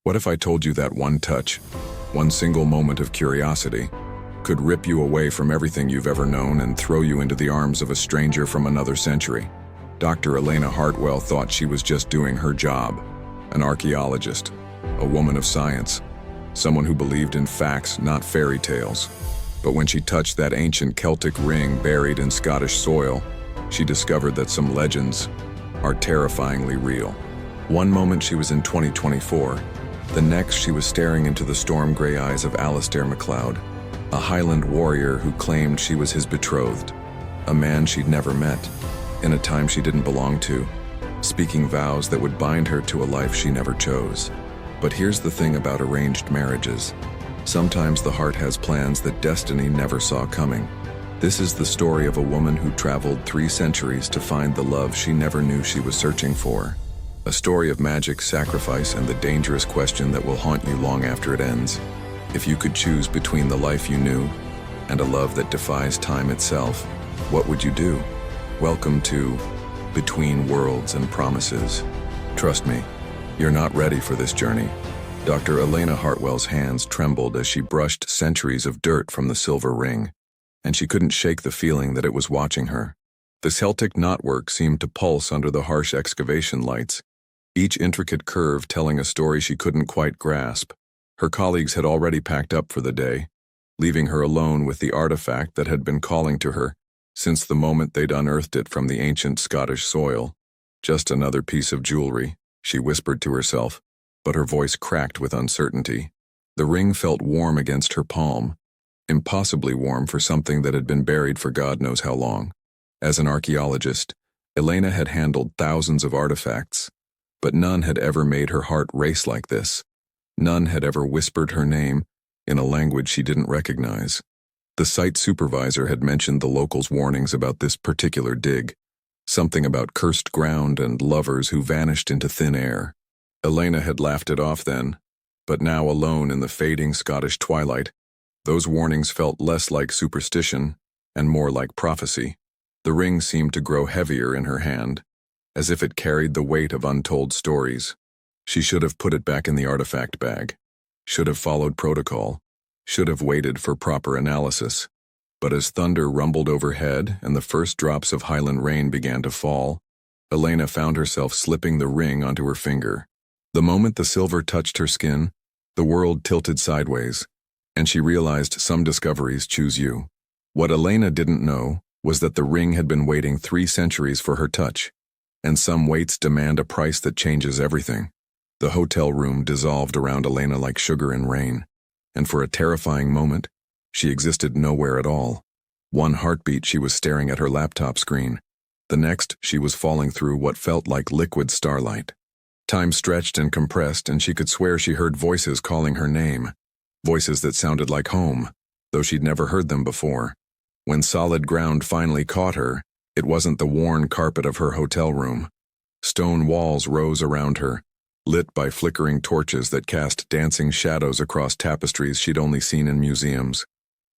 What if I told you that one touch, one single moment of curiosity, could rip you away from everything you've ever known and throw you into the arms of a stranger from another century? Dr. Elena Hartwell thought she was just doing her job, an archaeologist, a woman of science, someone who believed in facts, not fairy tales. But when she touched that ancient Celtic ring buried in Scottish soil, she discovered that some legends are terrifyingly real. One moment she was in 2024, the next she was staring into the storm-gray eyes of Alasdair MacLeod, a Highland warrior who claimed she was his betrothed, a man she'd never met, in a time she didn't belong to, speaking vows that would bind her to a life she never chose. But here's the thing about arranged marriages. Sometimes the heart has plans that destiny never saw coming. This is the story of a woman who traveled 3 centuries to find the love she never knew she was searching for. A story of magic, sacrifice, and the dangerous question that will haunt you long after it ends. If you could choose between the life you knew and a love that defies time itself, what would you do? Welcome to Between Worlds and Promises. Trust me, you're not ready for this journey. Dr. Elena Hartwell's hands trembled as she brushed centuries of dirt from the silver ring, and she couldn't shake the feeling that it was watching her. The Celtic knotwork seemed to pulse under the harsh excavation lights, each intricate curve telling a story she couldn't quite grasp. Her colleagues had already packed up for the day, leaving her alone with the artifact that had been calling to her since the moment they'd unearthed it from the ancient Scottish soil. Just another piece of jewelry, she whispered to herself, but her voice cracked with uncertainty. The ring felt warm against her palm, impossibly warm for something that had been buried for God knows how long. As an archaeologist, Elena had handled thousands of artifacts, but none had ever made her heart race like this. None had ever whispered her name in a language she didn't recognize. The site supervisor had mentioned the locals' warnings about this particular dig, something about cursed ground and lovers who vanished into thin air. Elena had laughed it off then, but now alone in the fading Scottish twilight, those warnings felt less like superstition and more like prophecy. The ring seemed to grow heavier in her hand, as if it carried the weight of untold stories. She should have put it back in the artifact bag, should have followed protocol, should have waited for proper analysis. But as thunder rumbled overhead and the first drops of Highland rain began to fall, Elena found herself slipping the ring onto her finger. The moment the silver touched her skin, the world tilted sideways, and she realized some discoveries choose you. What Elena didn't know was that the ring had been waiting 3 centuries for her touch, and some waits demand a price that changes everything. The hotel room dissolved around Elena like sugar in rain, and for a terrifying moment, she existed nowhere at all. One heartbeat she was staring at her laptop screen. The next she was falling through what felt like liquid starlight. Time stretched and compressed, and she could swear she heard voices calling her name. Voices that sounded like home, though she'd never heard them before. When solid ground finally caught her, it wasn't the worn carpet of her hotel room. Stone walls rose around her, lit by flickering torches that cast dancing shadows across tapestries she'd only seen in museums.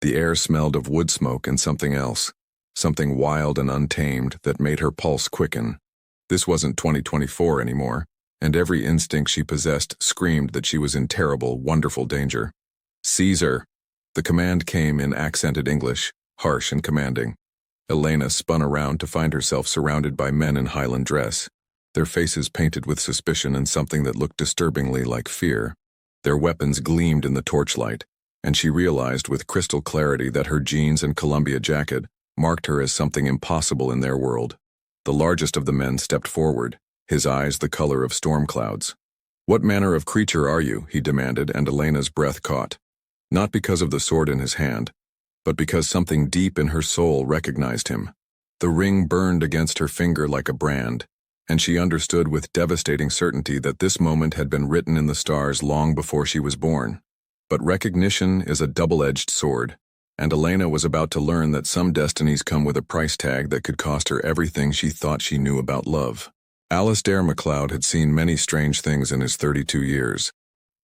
The air smelled of wood smoke and something else, something wild and untamed that made her pulse quicken. This wasn't 2024 anymore, and every instinct she possessed screamed that she was in terrible, wonderful danger. "Caesar!" The command came in accented English, harsh and commanding. Elena spun around to find herself surrounded by men in Highland dress, their faces painted with suspicion and something that looked disturbingly like fear. Their weapons gleamed in the torchlight, and she realized with crystal clarity that her jeans and Columbia jacket marked her as something impossible in their world. The largest of the men stepped forward, his eyes the color of storm clouds. "What manner of creature are you?" he demanded, and Elena's breath caught. Not because of the sword in his hand, but because something deep in her soul recognized him. The ring burned against her finger like a brand, and she understood with devastating certainty that this moment had been written in the stars long before she was born. But recognition is a double-edged sword, and Elena was about to learn that some destinies come with a price tag that could cost her everything she thought she knew about love. Alasdair MacLeod had seen many strange things in his 32 years,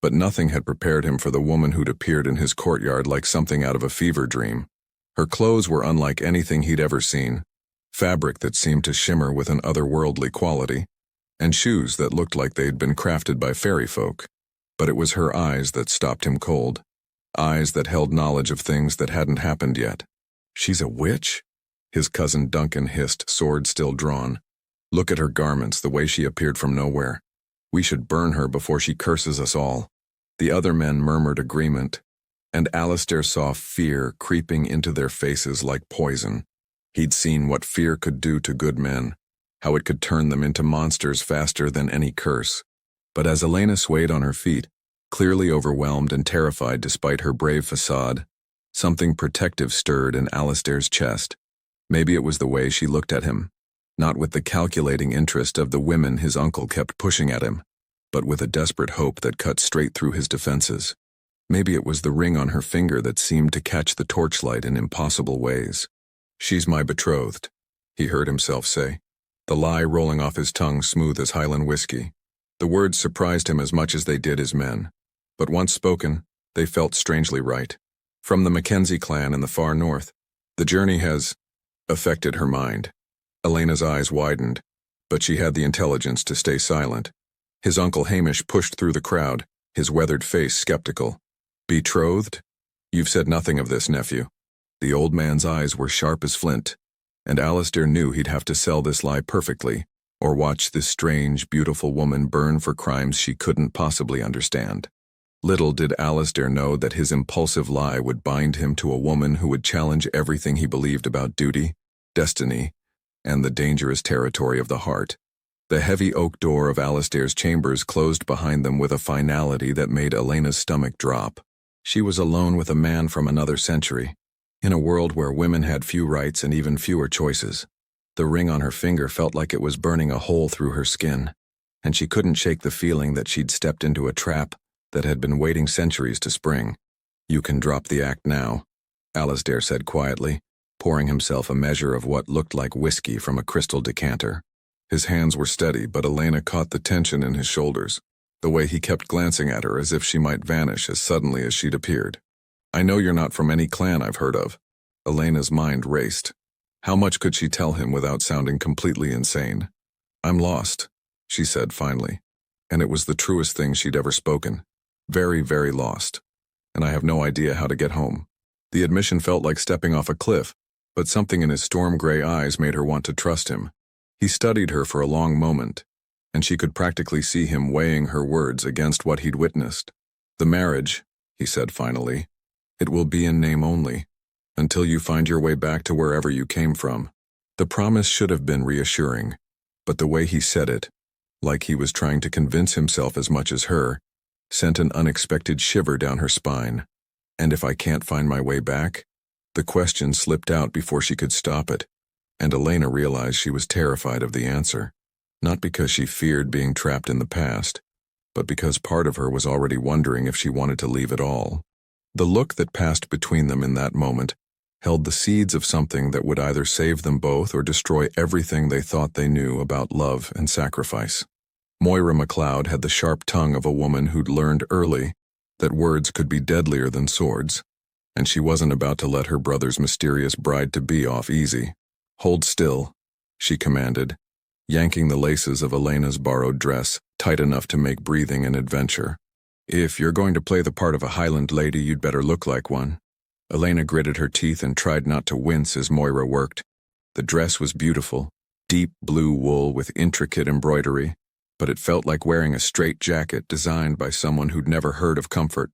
but nothing had prepared him for the woman who'd appeared in his courtyard like something out of a fever dream. Her clothes were unlike anything he'd ever seen, fabric that seemed to shimmer with an otherworldly quality, and shoes that looked like they'd been crafted by fairy folk. But it was her eyes that stopped him cold. Eyes that held knowledge of things that hadn't happened yet. "She's a witch?" His cousin Duncan hissed, sword still drawn. "Look at her garments, the way she appeared from nowhere. We should burn her before she curses us all." The other men murmured agreement, and Alasdair saw fear creeping into their faces like poison. He'd seen what fear could do to good men, how it could turn them into monsters faster than any curse. But as Elena swayed on her feet, clearly overwhelmed and terrified despite her brave facade, something protective stirred in Alasdair's chest. Maybe it was the way she looked at him, not with the calculating interest of the women his uncle kept pushing at him, but with a desperate hope that cut straight through his defenses. Maybe it was the ring on her finger that seemed to catch the torchlight in impossible ways. "She's my betrothed," he heard himself say, the lie rolling off his tongue smooth as Highland whiskey. The words surprised him as much as they did his men, but once spoken, they felt strangely right. From the Mackenzie clan in the far north, the journey has affected her mind. Elena's eyes widened, but she had the intelligence to stay silent. His uncle Hamish pushed through the crowd, his weathered face skeptical. "Betrothed? You've said nothing of this, nephew." The old man's eyes were sharp as flint, and Alasdair knew he'd have to sell this lie perfectly, or watch this strange, beautiful woman burn for crimes she couldn't possibly understand. Little did Alasdair know that his impulsive lie would bind him to a woman who would challenge everything he believed about duty, destiny, and the dangerous territory of the heart. The heavy oak door of Alasdair's chambers closed behind them with a finality that made Elena's stomach drop. She was alone with a man from another century, in a world where women had few rights and even fewer choices. The ring on her finger felt like it was burning a hole through her skin, and she couldn't shake the feeling that she'd stepped into a trap that had been waiting centuries to spring. "You can drop the act now," Alasdair said quietly, pouring himself a measure of what looked like whiskey from a crystal decanter. His hands were steady, but Elena caught the tension in his shoulders, the way he kept glancing at her as if she might vanish as suddenly as she'd appeared. "I know you're not from any clan I've heard of." Elena's mind raced. How much could she tell him without sounding completely insane? "I'm lost," she said finally, and it was the truest thing she'd ever spoken. "Very, very lost, and I have no idea how to get home." The admission felt like stepping off a cliff, but something in his storm-gray eyes made her want to trust him. He studied her for a long moment, and she could practically see him weighing her words against what he'd witnessed. "The marriage," he said finally, "it will be in name only, until you find your way back to wherever you came from." The promise should have been reassuring, but the way he said it, like he was trying to convince himself as much as her, sent an unexpected shiver down her spine. "And if I can't find my way back?" The question slipped out before she could stop it, and Elena realized she was terrified of the answer, not because she feared being trapped in the past, but because part of her was already wondering if she wanted to leave at all. The look that passed between them in that moment held the seeds of something that would either save them both or destroy everything they thought they knew about love and sacrifice. Moira MacLeod had the sharp tongue of a woman who'd learned early that words could be deadlier than swords, and she wasn't about to let her brother's mysterious bride-to-be off easy. "Hold still," she commanded, yanking the laces of Elena's borrowed dress tight enough to make breathing an adventure. "If you're going to play the part of a Highland lady, you'd better look like one." Elena gritted her teeth and tried not to wince as Moira worked. The dress was beautiful, deep blue wool with intricate embroidery, but it felt like wearing a straight jacket designed by someone who'd never heard of comfort.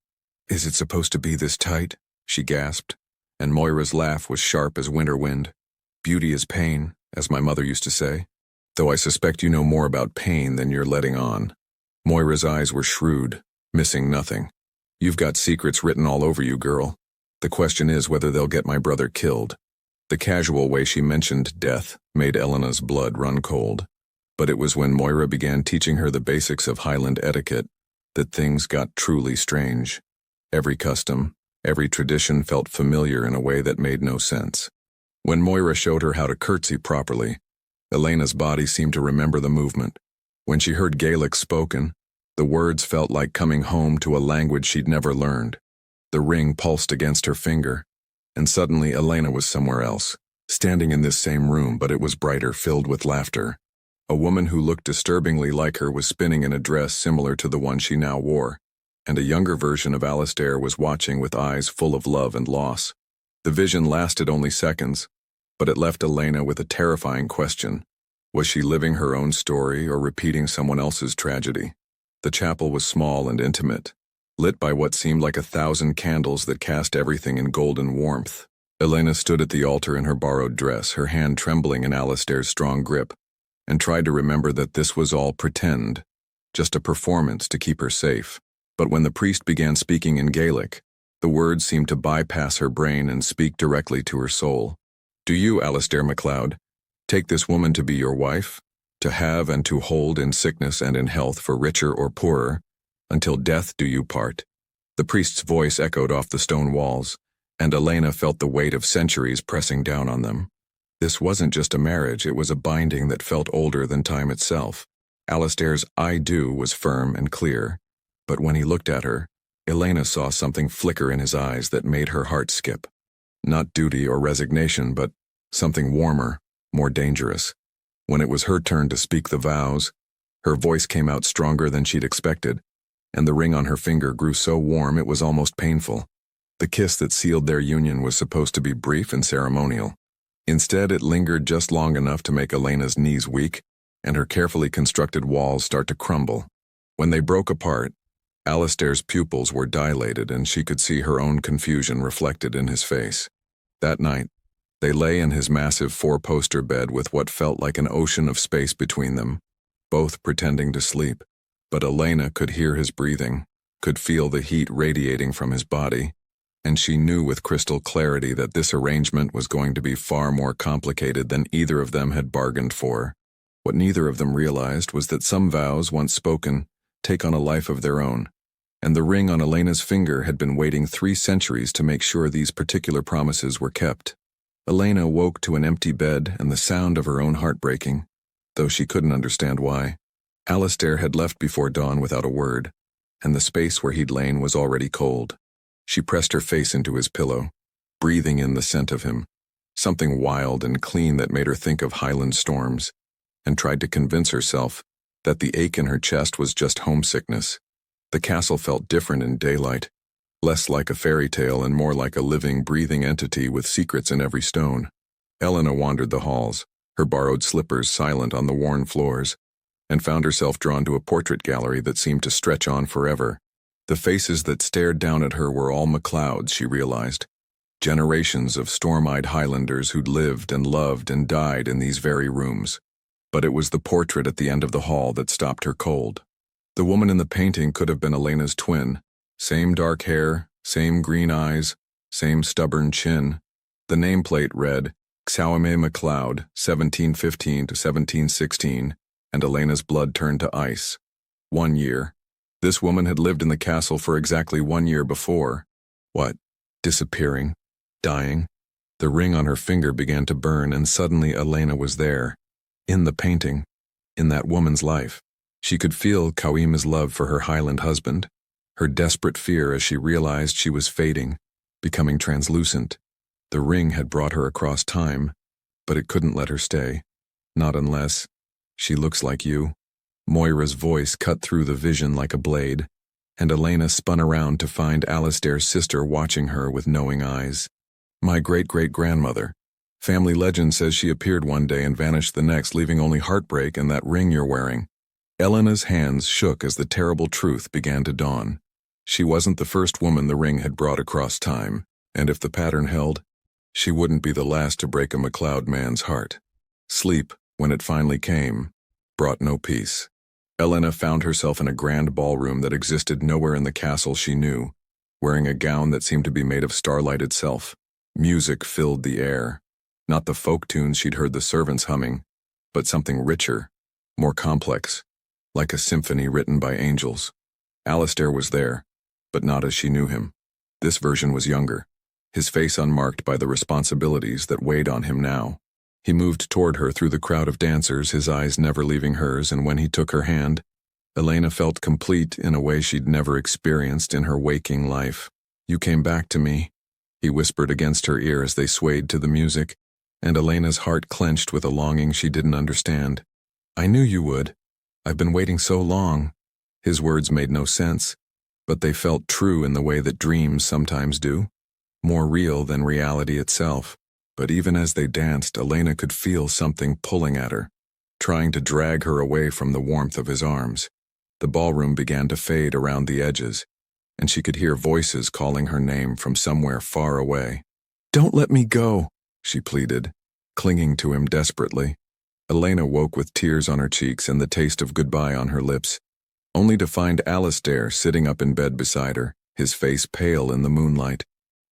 "Is it supposed to be this tight?" she gasped, and Moira's laugh was sharp as winter wind. "Beauty is pain, as my mother used to say, though I suspect you know more about pain than you're letting on." Moira's eyes were shrewd, missing nothing. "You've got secrets written all over you, girl. The question is whether they'll get my brother killed." The casual way she mentioned death made Elena's blood run cold. But it was when Moira began teaching her the basics of Highland etiquette that things got truly strange. Every custom, every tradition felt familiar in a way that made no sense. When Moira showed her how to curtsy properly, Elena's body seemed to remember the movement. When she heard Gaelic spoken, the words felt like coming home to a language she'd never learned. The ring pulsed against her finger, and suddenly Elena was somewhere else, standing in this same room, but it was brighter, filled with laughter. A woman who looked disturbingly like her was spinning in a dress similar to the one she now wore. and a younger version of Alasdair was watching with eyes full of love and loss. The vision lasted only seconds, but it left Elena with a terrifying question. Was she living her own story or repeating someone else's tragedy? The chapel was small and intimate, lit by what seemed like 1,000 candles that cast everything in golden warmth. Elena stood at the altar in her borrowed dress, her hand trembling in Alasdair's strong grip, and tried to remember that this was all pretend, just a performance to keep her safe. But when the priest began speaking in Gaelic, the words seemed to bypass her brain and speak directly to her soul. Do you, Alasdair MacLeod, take this woman to be your wife, to have and to hold in sickness and in health for richer or poorer, until death do you part? The priest's voice echoed off the stone walls, and Elena felt the weight of centuries pressing down on them. This wasn't just a marriage, it was a binding that felt older than time itself. Alasdair's "I do" was firm and clear, but when he looked at her, Elena saw something flicker in his eyes that made her heart skip. Not duty or resignation, but something warmer, more dangerous. When it was her turn to speak the vows, her voice came out stronger than she'd expected, and the ring on her finger grew so warm it was almost painful. The kiss that sealed their union was supposed to be brief and ceremonial. Instead, it lingered just long enough to make Elena's knees weak and her carefully constructed walls start to crumble. When they broke apart, Alasdair's pupils were dilated and she could see her own confusion reflected in his face. That night, they lay in his massive 4-poster bed with what felt like an ocean of space between them, both pretending to sleep. But Elena could hear his breathing, could feel the heat radiating from his body, and she knew with crystal clarity that this arrangement was going to be far more complicated than either of them had bargained for. What neither of them realized was that some vows, once spoken, take on a life of their own, and the ring on Elena's finger had been waiting 3 centuries to make sure these particular promises were kept. Elena woke to an empty bed and the sound of her own heart breaking, though she couldn't understand why. Alasdair had left before dawn without a word, and the space where he'd lain was already cold. She pressed her face into his pillow, breathing in the scent of him, something wild and clean that made her think of Highland storms, and tried to convince herself that the ache in her chest was just homesickness. The castle felt different in daylight, less like a fairy tale and more like a living, breathing entity with secrets in every stone. Elena wandered the halls, her borrowed slippers silent on the worn floors, and found herself drawn to a portrait gallery that seemed to stretch on forever. The faces that stared down at her were all MacLeods, she realized. Generations of storm-eyed Highlanders who'd lived and loved and died in these very rooms. But it was the portrait at the end of the hall that stopped her cold. The woman in the painting could have been Elena's twin. Same dark hair, same green eyes, same stubborn chin. The nameplate read, Xaume MacLeod, 1715 to 1716, and Elena's blood turned to ice. 1 year. This woman had lived in the castle for exactly 1 year before. What? Disappearing? Dying? The ring on her finger began to burn, and suddenly Elena was there. In the painting. In that woman's life. She could feel Cauime's love for her Highland husband, her desperate fear as she realized she was fading, becoming translucent. The ring had brought her across time, but it couldn't let her stay. Not unless... She looks like you. Moira's voice cut through the vision like a blade, and Elena spun around to find Alasdair's sister watching her with knowing eyes. My great-great-grandmother. Family legend says she appeared one day and vanished the next, leaving only heartbreak and that ring you're wearing. Elena's hands shook as the terrible truth began to dawn. She wasn't the first woman the ring had brought across time, and if the pattern held, she wouldn't be the last to break a MacLeod man's heart. Sleep, when it finally came, brought no peace. Elena found herself in a grand ballroom that existed nowhere in the castle she knew, wearing a gown that seemed to be made of starlight itself. Music filled the air. Not the folk tunes she'd heard the servants humming, but something richer, more complex, like a symphony written by angels. Alasdair was there, but not as she knew him. This version was younger, his face unmarked by the responsibilities that weighed on him now. He moved toward her through the crowd of dancers, his eyes never leaving hers, and when he took her hand, Elena felt complete in a way she'd never experienced in her waking life. You came back to me, he whispered against her ear as they swayed to the music, and Elena's heart clenched with a longing she didn't understand. I knew you would. I've been waiting so long. His words made no sense, but they felt true in the way that dreams sometimes do, more real than reality itself. But even as they danced, Elena could feel something pulling at her, trying to drag her away from the warmth of his arms. The ballroom began to fade around the edges, and she could hear voices calling her name from somewhere far away. "Don't let me go," she pleaded, clinging to him desperately. Elena woke with tears on her cheeks and the taste of goodbye on her lips, only to find Alasdair sitting up in bed beside her, his face pale in the moonlight.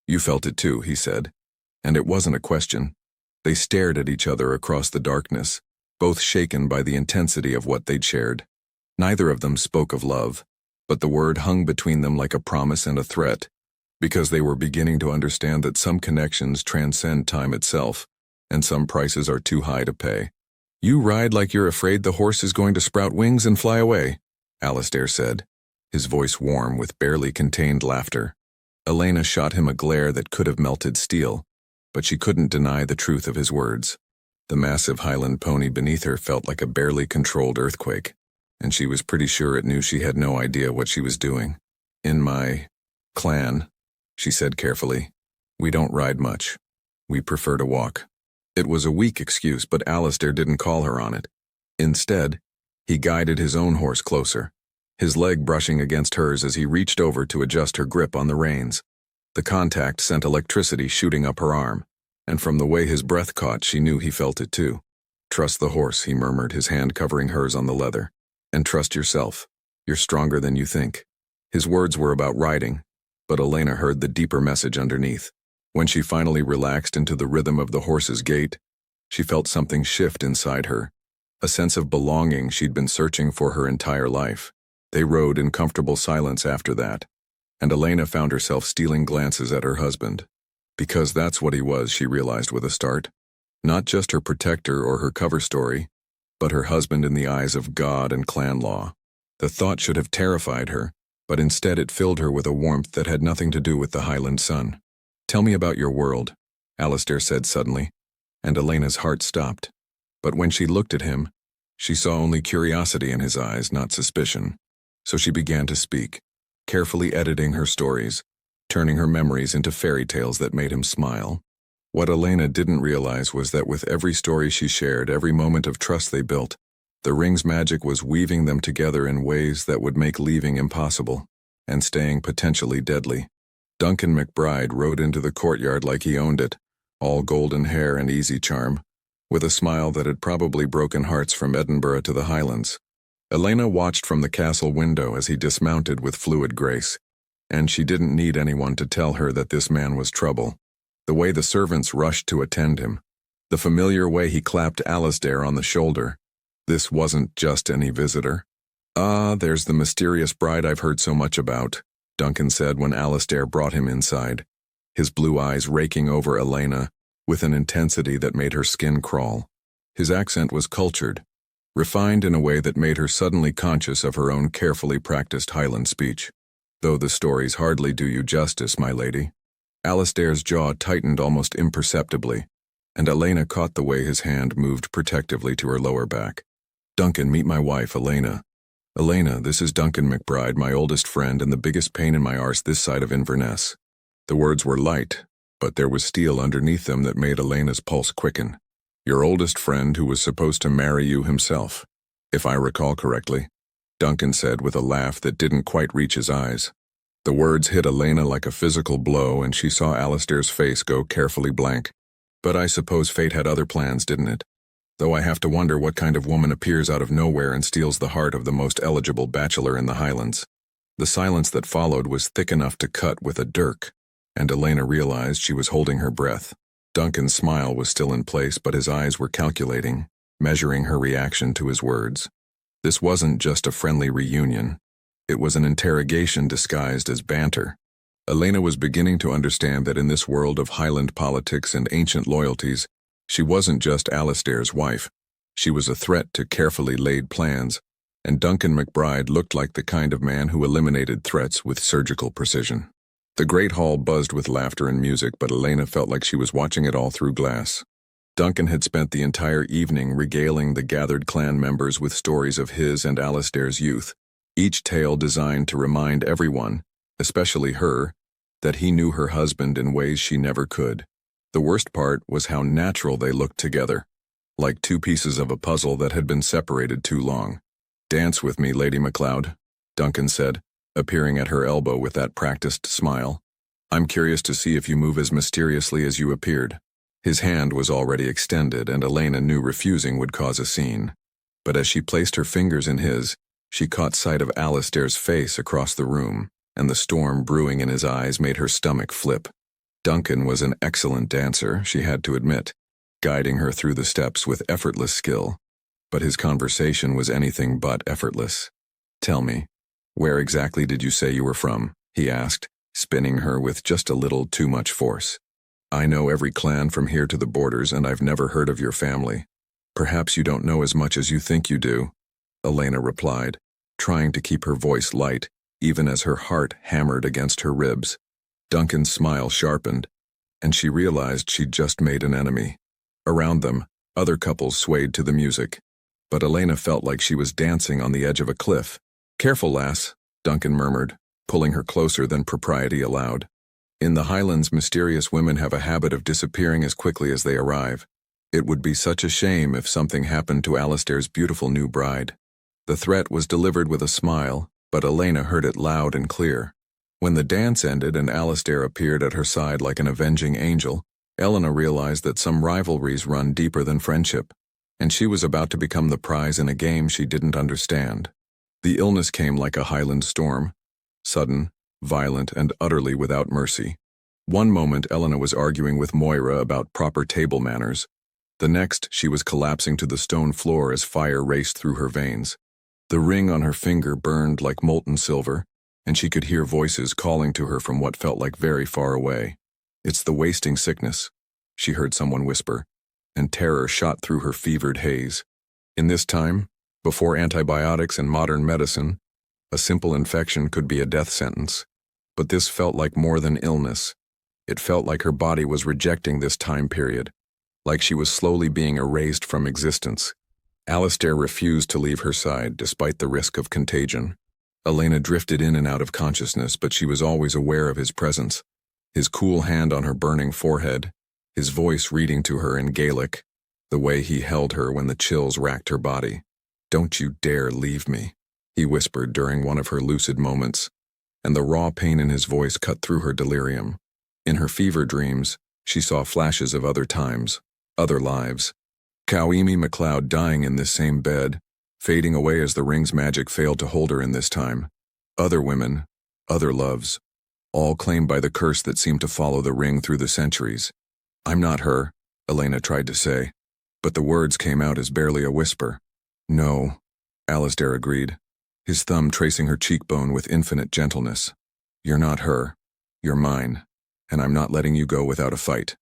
"You felt it too," he said, and it wasn't a question. They stared at each other across the darkness, both shaken by the intensity of what they'd shared. Neither of them spoke of love, but the word hung between them like a promise and a threat, because they were beginning to understand that some connections transcend time itself, and some prices are too high to pay. "You ride like you're afraid the horse is going to sprout wings and fly away," Alasdair said, his voice warm with barely contained laughter. Elena shot him a glare that could have melted steel, but she couldn't deny the truth of his words. The massive Highland pony beneath her felt like a barely controlled earthquake, and she was pretty sure it knew she had no idea what she was doing. "In my clan," she said carefully, "we don't ride much. We prefer to walk." It was a weak excuse, but Alasdair didn't call her on it. Instead, he guided his own horse closer, his leg brushing against hers as he reached over to adjust her grip on the reins. The contact sent electricity shooting up her arm, and from the way his breath caught, she knew he felt it too. "Trust the horse," he murmured, his hand covering hers on the leather. "And trust yourself. You're stronger than you think." His words were about riding, but Elena heard the deeper message underneath. When she finally relaxed into the rhythm of the horse's gait, she felt something shift inside her, a sense of belonging she'd been searching for her entire life. They rode in comfortable silence after that, and Elena found herself stealing glances at her husband. Because that's what he was, she realized with a start. Not just her protector or her cover story, but her husband in the eyes of God and clan law. The thought should have terrified her, but instead it filled her with a warmth that had nothing to do with the Highland sun. "Tell me about your world," Alasdair said suddenly, and Elena's heart stopped. But when she looked at him, she saw only curiosity in his eyes, not suspicion. So she began to speak, carefully editing her stories, turning her memories into fairy tales that made him smile. What Elena didn't realize was that with every story she shared, every moment of trust they built, the ring's magic was weaving them together in ways that would make leaving impossible, and staying potentially deadly. Duncan MacBride rode into the courtyard like he owned it, all golden hair and easy charm, with a smile that had probably broken hearts from Edinburgh to the Highlands. Elena watched from the castle window as he dismounted with fluid grace, and she didn't need anyone to tell her that this man was trouble. The way the servants rushed to attend him, the familiar way he clapped Alasdair on the shoulder. This wasn't just any visitor. "Ah, there's the mysterious bride I've heard so much about," Duncan said when Alasdair brought him inside, his blue eyes raking over Elena with an intensity that made her skin crawl. His accent was cultured, refined in a way that made her suddenly conscious of her own carefully practiced Highland speech. "Though the stories hardly do you justice, my lady." Alasdair's jaw tightened almost imperceptibly, and Elena caught the way his hand moved protectively to her lower back. "Duncan, meet my wife, Elena." "Elena, this is Duncan MacBride, my oldest friend and the biggest pain in my arse this side of Inverness." The words were light, but there was steel underneath them that made Elena's pulse quicken. "Your oldest friend who was supposed to marry you himself, if I recall correctly," Duncan said with a laugh that didn't quite reach his eyes. The words hit Elena like a physical blow, and she saw Alasdair's face go carefully blank. "But I suppose fate had other plans, didn't it? Though I have to wonder what kind of woman appears out of nowhere and steals the heart of the most eligible bachelor in the Highlands." The silence that followed was thick enough to cut with a dirk, and Elena realized she was holding her breath. Duncan's smile was still in place, but his eyes were calculating, measuring her reaction to his words. This wasn't just a friendly reunion. It was an interrogation disguised as banter. Elena was beginning to understand that in this world of Highland politics and ancient loyalties, she wasn't just Alasdair's wife. She was a threat to carefully laid plans, and Duncan MacBride looked like the kind of man who eliminated threats with surgical precision. The great hall buzzed with laughter and music, but Elena felt like she was watching it all through glass. Duncan had spent the entire evening regaling the gathered clan members with stories of his and Alasdair's youth, each tale designed to remind everyone, especially her, that he knew her husband in ways she never could. The worst part was how natural they looked together, like two pieces of a puzzle that had been separated too long. "Dance with me, Lady MacLeod," Duncan said, appearing at her elbow with that practiced smile. "I'm curious to see if you move as mysteriously as you appeared." His hand was already extended, and Elena knew refusing would cause a scene. But as she placed her fingers in his, she caught sight of Alasdair's face across the room, and the storm brewing in his eyes made her stomach flip. Duncan was an excellent dancer, she had to admit, guiding her through the steps with effortless skill. But his conversation was anything but effortless. "Tell me, where exactly did you say you were from?" he asked, spinning her with just a little too much force. "I know every clan from here to the borders, and I've never heard of your family." "Perhaps you don't know as much as you think you do," Elena replied, trying to keep her voice light, even as her heart hammered against her ribs. Duncan's smile sharpened, and she realized she'd just made an enemy. Around them, other couples swayed to the music, but Elena felt like she was dancing on the edge of a cliff. "Careful, lass," Duncan murmured, pulling her closer than propriety allowed. "In the Highlands, mysterious women have a habit of disappearing as quickly as they arrive. It would be such a shame if something happened to Alasdair's beautiful new bride." The threat was delivered with a smile, but Elena heard it loud and clear. When the dance ended and Alasdair appeared at her side like an avenging angel, Elena realized that some rivalries run deeper than friendship, and she was about to become the prize in a game she didn't understand. The illness came like a Highland storm, sudden, violent, and utterly without mercy. One moment Elena was arguing with Moira about proper table manners. The next she was collapsing to the stone floor as fire raced through her veins. The ring on her finger burned like molten silver, and she could hear voices calling to her from what felt like very far away. "It's the wasting sickness," she heard someone whisper, and terror shot through her fevered haze. In this time, before antibiotics and modern medicine, a simple infection could be a death sentence. But this felt like more than illness. It felt like her body was rejecting this time period, like she was slowly being erased from existence. Alasdair refused to leave her side despite the risk of contagion. Elena drifted in and out of consciousness, but she was always aware of his presence. His cool hand on her burning forehead, his voice reading to her in Gaelic, the way he held her when the chills racked her body. "Don't you dare leave me," he whispered during one of her lucid moments, and the raw pain in his voice cut through her delirium. In her fever dreams, she saw flashes of other times, other lives. Elena MacLeod dying in this same bed, fading away as the ring's magic failed to hold her in this time. Other women, other loves, all claimed by the curse that seemed to follow the ring through the centuries. "I'm not her," Elena tried to say, but the words came out as barely a whisper. "No," Alasdair agreed, his thumb tracing her cheekbone with infinite gentleness. "You're not her. You're mine, and I'm not letting you go without a fight."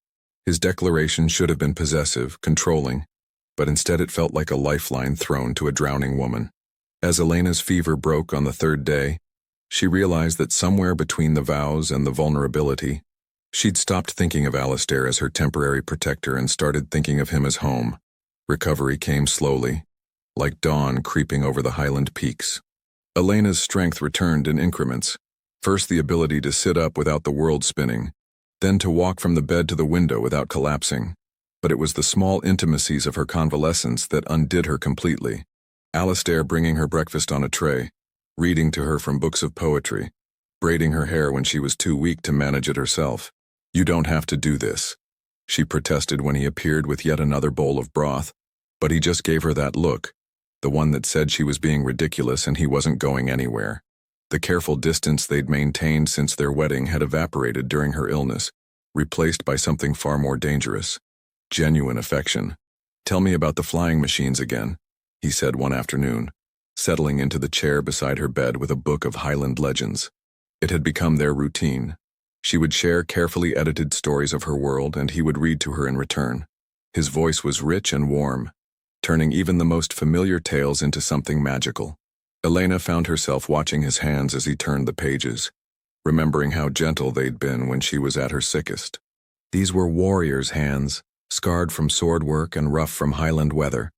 His declaration should have been possessive, controlling, but instead it felt like a lifeline thrown to a drowning woman. As Elena's fever broke on the third day, she realized that somewhere between the vows and the vulnerability, she'd stopped thinking of Alasdair as her temporary protector and started thinking of him as home. Recovery came slowly, like dawn creeping over the Highland peaks. Elena's strength returned in increments, first the ability to sit up without the world spinning, then to walk from the bed to the window without collapsing. But it was the small intimacies of her convalescence that undid her completely. Alasdair bringing her breakfast on a tray, reading to her from books of poetry, braiding her hair when she was too weak to manage it herself. "You don't have to do this," she protested when he appeared with yet another bowl of broth, but he just gave her that look, the one that said she was being ridiculous and he wasn't going anywhere. The careful distance they'd maintained since their wedding had evaporated during her illness, replaced by something far more dangerous. Genuine affection. "Tell me about the flying machines again," he said one afternoon, settling into the chair beside her bed with a book of Highland legends. It had become their routine. She would share carefully edited stories of her world, and he would read to her in return. His voice was rich and warm, turning even the most familiar tales into something magical. Elena found herself watching his hands as he turned the pages, remembering how gentle they'd been when she was at her sickest. These were warriors' hands, scarred from sword work and rough from Highland weather.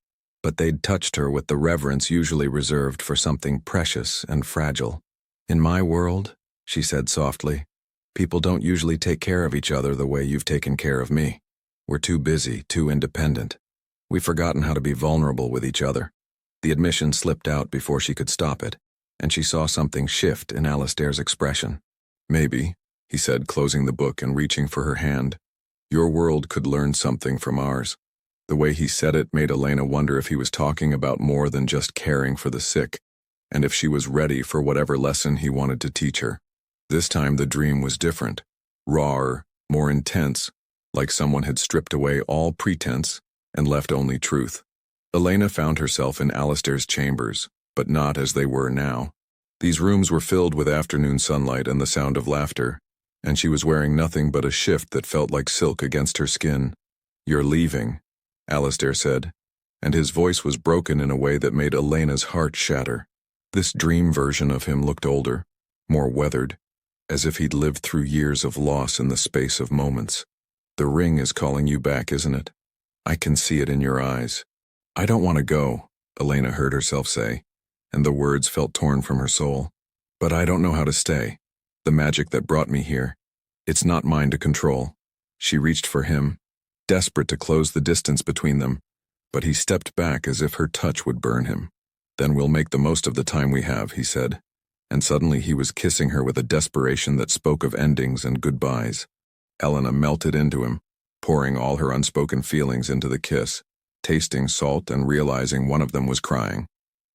but they'd touched her with the reverence usually reserved for something precious and fragile. "In my world," she said softly, "people don't usually take care of each other the way you've taken care of me. We're too busy, too independent. We've forgotten how to be vulnerable with each other." The admission slipped out before she could stop it, and she saw something shift in Alasdair's expression. "Maybe," he said, closing the book and reaching for her hand, "your world could learn something from ours." The way he said it made Elena wonder if he was talking about more than just caring for the sick, and if she was ready for whatever lesson he wanted to teach her. This time the dream was different, rawer, more intense, like someone had stripped away all pretense and left only truth. Elena found herself in Alasdair's chambers, but not as they were now. These rooms were filled with afternoon sunlight and the sound of laughter, and she was wearing nothing but a shift that felt like silk against her skin. "You're leaving," Alasdair said, and his voice was broken in a way that made Elena's heart shatter. This dream version of him looked older, more weathered, as if he'd lived through years of loss in the space of moments. "The ring is calling you back, isn't it? I can see it in your eyes." "I don't want to go," Elena heard herself say, and the words felt torn from her soul. "But I don't know how to stay. The magic that brought me here, it's not mine to control." She reached for him, desperate to close the distance between them, but he stepped back as if her touch would burn him. "Then we'll make the most of the time we have," he said, and suddenly he was kissing her with a desperation that spoke of endings and goodbyes. Elena melted into him, pouring all her unspoken feelings into the kiss, tasting salt and realizing one of them was crying.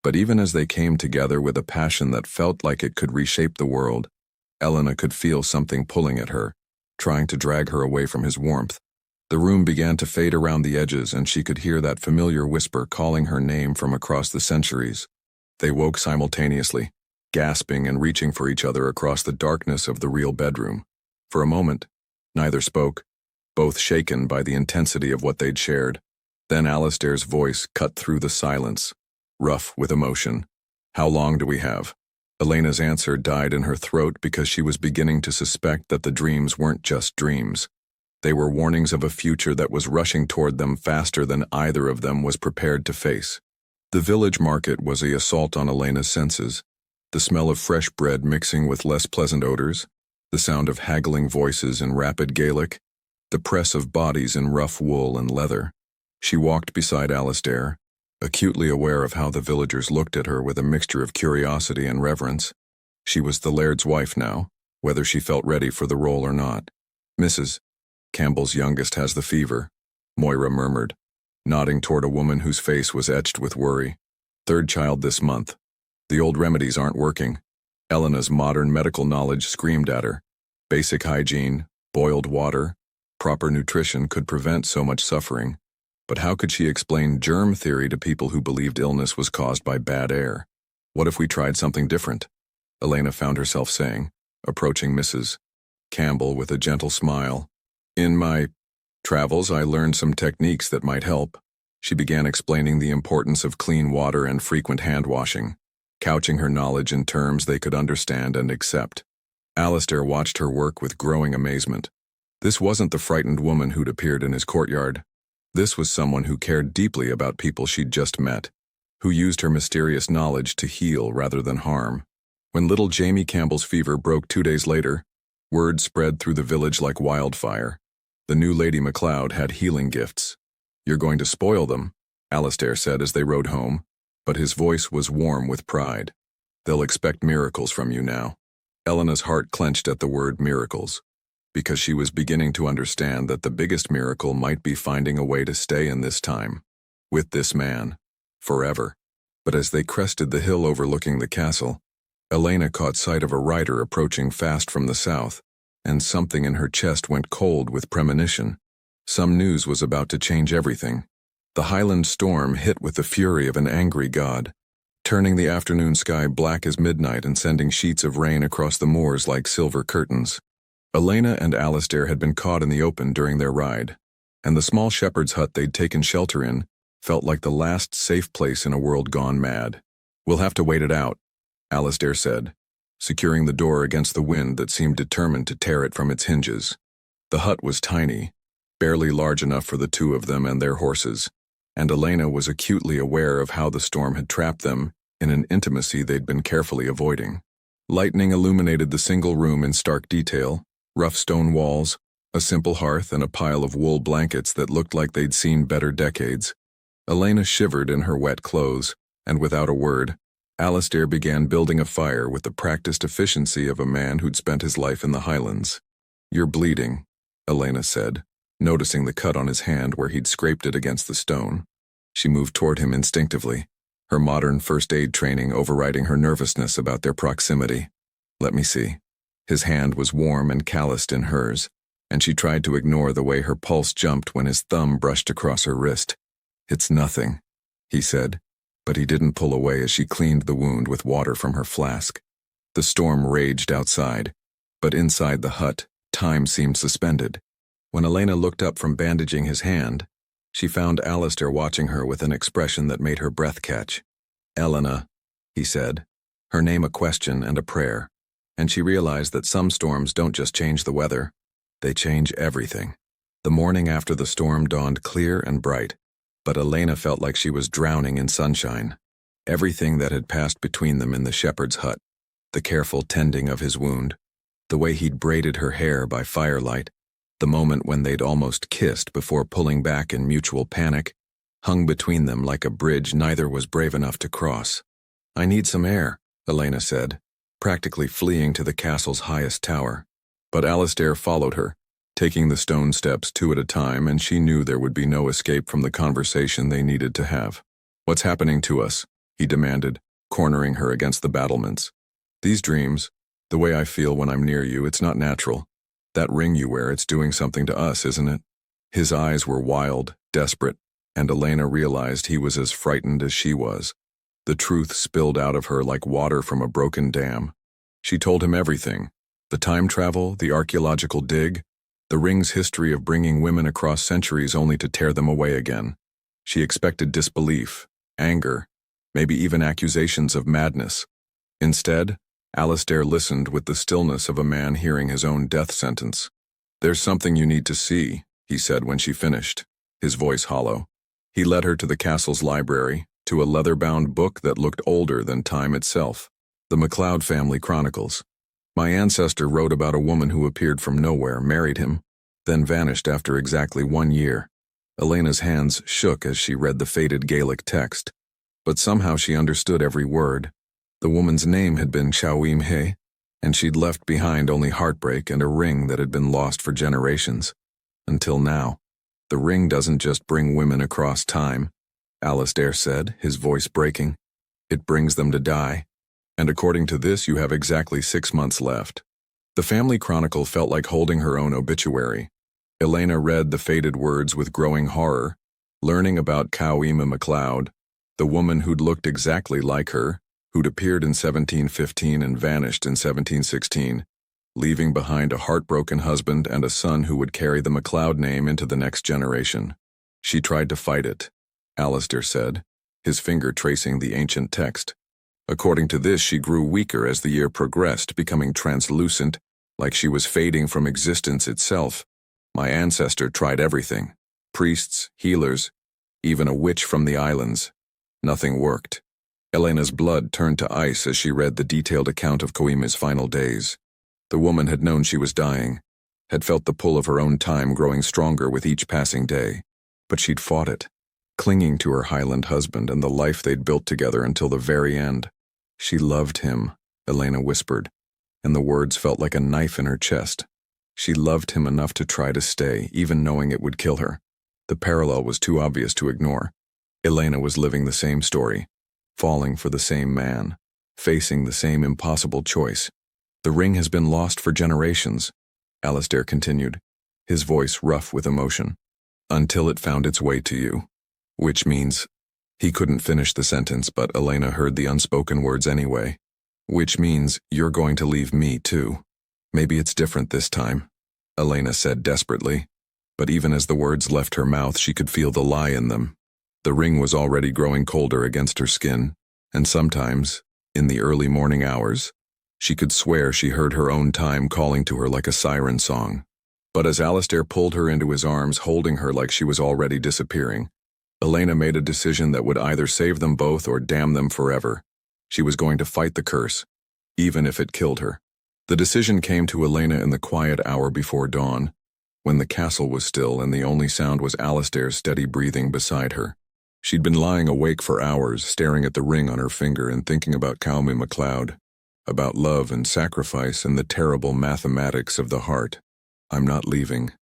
But even as they came together with a passion that felt like it could reshape the world, Elena could feel something pulling at her, trying to drag her away from his warmth. The room began to fade around the edges, and she could hear that familiar whisper calling her name from across the centuries. They woke simultaneously, gasping and reaching for each other across the darkness of the real bedroom. For a moment, neither spoke, both shaken by the intensity of what they'd shared. Then Alasdair's voice cut through the silence, rough with emotion. "How long do we have?" Elena's answer died in her throat because she was beginning to suspect that the dreams weren't just dreams. They were warnings of a future that was rushing toward them faster than either of them was prepared to face. The village market was an assault on Elena's senses, the smell of fresh bread mixing with less pleasant odors, the sound of haggling voices in rapid Gaelic, the press of bodies in rough wool and leather. She walked beside Alasdair, acutely aware of how the villagers looked at her with a mixture of curiosity and reverence. She was the laird's wife now, whether she felt ready for the role or not. "Mrs. Campbell's youngest has the fever," Moira murmured, nodding toward a woman whose face was etched with worry. "Third child this month. The old remedies aren't working." Elena's modern medical knowledge screamed at her. Basic hygiene, boiled water, proper nutrition could prevent so much suffering. But how could she explain germ theory to people who believed illness was caused by bad air? "What if we tried something different?" Elena found herself saying, approaching Mrs. Campbell with a gentle smile. "In my travels, I learned some techniques that might help." She began explaining the importance of clean water and frequent hand washing, couching her knowledge in terms they could understand and accept. Alasdair watched her work with growing amazement. This wasn't the frightened woman who'd appeared in his courtyard. This was someone who cared deeply about people she'd just met, who used her mysterious knowledge to heal rather than harm. When little Jamie Campbell's fever broke 2 days later, word spread through the village like wildfire. The new Lady MacLeod had healing gifts. "You're going to spoil them," Alasdair said as they rode home, but his voice was warm with pride. "They'll expect miracles from you now." Elena's heart clenched at the word miracles, because she was beginning to understand that the biggest miracle might be finding a way to stay in this time, with this man, forever. But as they crested the hill overlooking the castle, Elena caught sight of a rider approaching fast from the south, and something in her chest went cold with premonition. Some news was about to change everything. The Highland storm hit with the fury of an angry god, turning the afternoon sky black as midnight and sending sheets of rain across the moors like silver curtains. Elena and Alasdair had been caught in the open during their ride, and the small shepherd's hut they'd taken shelter in felt like the last safe place in a world gone mad. "We'll have to wait it out," Alasdair said, securing the door against the wind that seemed determined to tear it from its hinges. The hut was tiny, barely large enough for the two of them and their horses, and Elena was acutely aware of how the storm had trapped them in an intimacy they'd been carefully avoiding. Lightning illuminated the single room in stark detail, rough stone walls, a simple hearth, and a pile of wool blankets that looked like they'd seen better decades. Elena shivered in her wet clothes, and without a word, Alasdair began building a fire with the practiced efficiency of a man who'd spent his life in the Highlands. "You're bleeding," Elena said, noticing the cut on his hand where he'd scraped it against the stone. She moved toward him instinctively, her modern first aid training overriding her nervousness about their proximity. "Let me see." His hand was warm and calloused in hers, and she tried to ignore the way her pulse jumped when his thumb brushed across her wrist. "It's nothing," he said, but he didn't pull away as she cleaned the wound with water from her flask. The storm raged outside, but inside the hut, time seemed suspended. When Elena looked up from bandaging his hand, she found Alasdair watching her with an expression that made her breath catch. "Elena," he said, her name a question and a prayer, and she realized that some storms don't just change the weather, they change everything. The morning after the storm dawned clear and bright, but Elena felt like she was drowning in sunshine. Everything that had passed between them in the shepherd's hut, the careful tending of his wound, the way he'd braided her hair by firelight, the moment when they'd almost kissed before pulling back in mutual panic, hung between them like a bridge neither was brave enough to cross. "I need some air," Elena said, practically fleeing to the castle's highest tower. But Alasdair followed her, taking the stone steps 2 at a time, and she knew there would be no escape from the conversation they needed to have. "What's happening to us?" he demanded, cornering her against the battlements. "These dreams, the way I feel when I'm near you, it's not natural. That ring you wear, it's doing something to us, isn't it?" His eyes were wild, desperate, and Elena realized he was as frightened as she was. The truth spilled out of her like water from a broken dam. She told him everything. The time travel, the archaeological dig, the ring's history of bringing women across centuries only to tear them away again. She expected disbelief, anger, maybe even accusations of madness. Instead, Alasdair listened with the stillness of a man hearing his own death sentence. "There's something you need to see," he said when she finished, his voice hollow. He led her to the castle's library, to a leather-bound book that looked older than time itself, the MacLeod family chronicles. "My ancestor wrote about a woman who appeared from nowhere, married him, then vanished after exactly 1 year. Elena's hands shook as she read the faded Gaelic text, but somehow she understood every word. The woman's name had been Chawim He, and she'd left behind only heartbreak and a ring that had been lost for generations. Until now. "The ring doesn't just bring women across time," Alasdair said, his voice breaking. "It brings them to die. And according to this, you have exactly 6 months left." The family chronicle felt like holding her own obituary. Elena read the faded words with growing horror, learning about Chawim MacLeod, the woman who'd looked exactly like her, who'd appeared in 1715 and vanished in 1716, leaving behind a heartbroken husband and a son who would carry the MacLeod name into the next generation. "She tried to fight it," Alasdair said, his finger tracing the ancient text. "According to this, she grew weaker as the year progressed, becoming translucent, like she was fading from existence itself. My ancestor tried everything. Priests, healers, even a witch from the islands. Nothing worked." Elena's blood turned to ice as she read the detailed account of Chawima's final days. The woman had known she was dying, had felt the pull of her own time growing stronger with each passing day. But she'd fought it, clinging to her Highland husband and the life they'd built together until the very end. "She loved him," Elena whispered, and the words felt like a knife in her chest. She loved him enough to try to stay, even knowing it would kill her. The parallel was too obvious to ignore. Elena was living the same story, falling for the same man, facing the same impossible choice. "The ring has been lost for generations," Alasdair continued, his voice rough with emotion, "until it found its way to you. Which means..." He couldn't finish the sentence, but Elena heard the unspoken words anyway. "Which means you're going to leave me too. Maybe it's different this time," Elena said desperately, but even as the words left her mouth, she could feel the lie in them. The ring was already growing colder against her skin, and sometimes, in the early morning hours, she could swear she heard her own time calling to her like a siren song. But as Alasdair pulled her into his arms, holding her like she was already disappearing, Elena made a decision that would either save them both or damn them forever. She was going to fight the curse, even if it killed her. The decision came to Elena in the quiet hour before dawn, when the castle was still and the only sound was Alasdair's steady breathing beside her. She'd been lying awake for hours, staring at the ring on her finger and thinking about Elena MacLeod, about love and sacrifice and the terrible mathematics of the heart. "I'm not leaving,"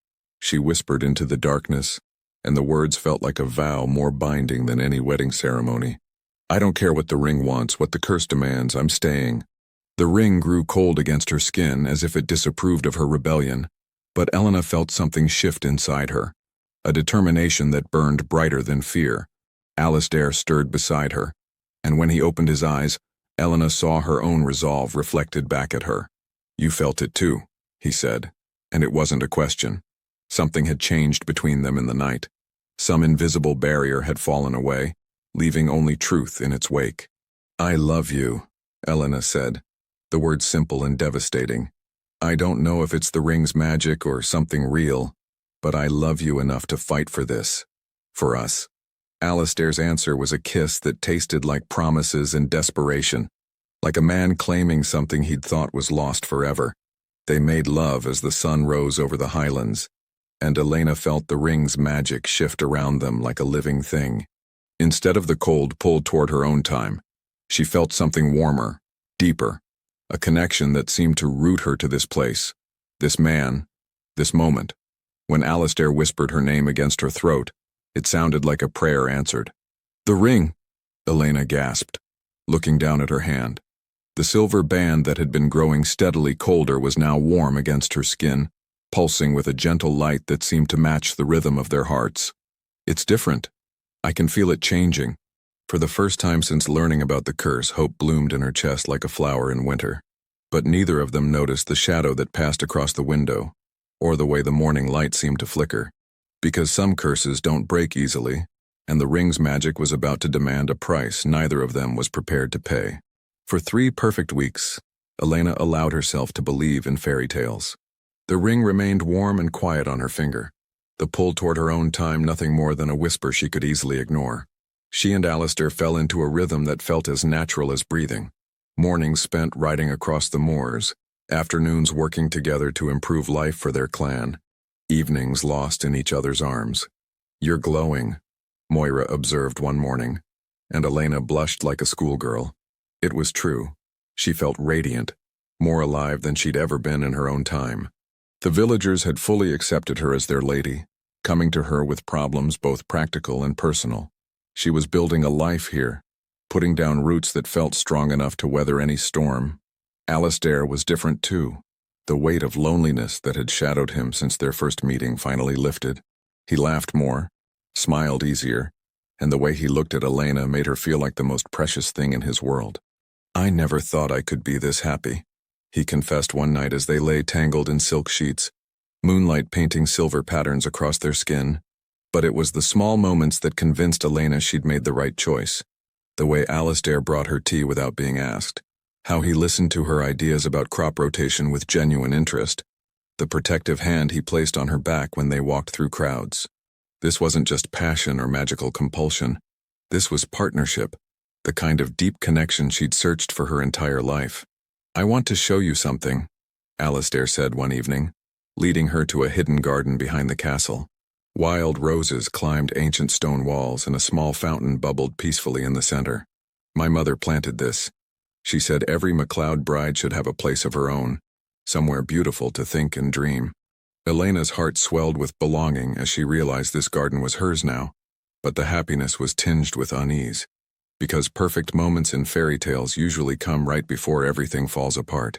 she whispered into the darkness, and the words felt like a vow more binding than any wedding ceremony. "I don't care what the ring wants, what the curse demands, I'm staying." The ring grew cold against her skin as if it disapproved of her rebellion, but Elena felt something shift inside her, a determination that burned brighter than fear. Alasdair stirred beside her, and when he opened his eyes, Elena saw her own resolve reflected back at her. "You felt it too," he said, and it wasn't a question. Something had changed between them in the night. Some invisible barrier had fallen away, leaving only truth in its wake. "I love you," Elena said, the word simple and devastating. "I don't know if it's the ring's magic or something real, but I love you enough to fight for this. For us." Alasdair's answer was a kiss that tasted like promises and desperation, like a man claiming something he'd thought was lost forever. They made love as the sun rose over the Highlands, and Elena felt the ring's magic shift around them like a living thing. Instead of the cold pull toward her own time, she felt something warmer, deeper, a connection that seemed to root her to this place, this man, this moment. When Alasdair whispered her name against her throat, it sounded like a prayer answered. "The ring," Elena gasped, looking down at her hand. The silver band that had been growing steadily colder was now warm against her skin, pulsing with a gentle light that seemed to match the rhythm of their hearts. "It's different. I can feel it changing." For the first time since learning about the curse, hope bloomed in her chest like a flower in winter. But neither of them noticed the shadow that passed across the window, or the way the morning light seemed to flicker. Because some curses don't break easily, and the ring's magic was about to demand a price neither of them was prepared to pay. For 3 perfect weeks, Elena allowed herself to believe in fairy tales. The ring remained warm and quiet on her finger, the pull toward her own time nothing more than a whisper she could easily ignore. She and Alasdair fell into a rhythm that felt as natural as breathing. Mornings spent riding across the moors, afternoons working together to improve life for their clan, evenings lost in each other's arms. "You're glowing," Moira observed one morning, and Elena blushed like a schoolgirl. It was true. She felt radiant, more alive than she'd ever been in her own time. The villagers had fully accepted her as their lady, coming to her with problems both practical and personal. She was building a life here, putting down roots that felt strong enough to weather any storm. Alasdair was different too. The weight of loneliness that had shadowed him since their first meeting finally lifted. He laughed more, smiled easier, and the way he looked at Elena made her feel like the most precious thing in his world. "I never thought I could be this happy," he confessed one night as they lay tangled in silk sheets, moonlight painting silver patterns across their skin. But it was the small moments that convinced Elena she'd made the right choice. The way Alasdair brought her tea without being asked, how he listened to her ideas about crop rotation with genuine interest, the protective hand he placed on her back when they walked through crowds. This wasn't just passion or magical compulsion. This was partnership, the kind of deep connection she'd searched for her entire life. "I want to show you something," Alasdair said one evening, leading her to a hidden garden behind the castle. Wild roses climbed ancient stone walls and a small fountain bubbled peacefully in the center. "My mother planted this. She said every MacLeod bride should have a place of her own, somewhere beautiful to think and dream." Elena's heart swelled with belonging as she realized this garden was hers now, but the happiness was tinged with unease, because perfect moments in fairy tales usually come right before everything falls apart.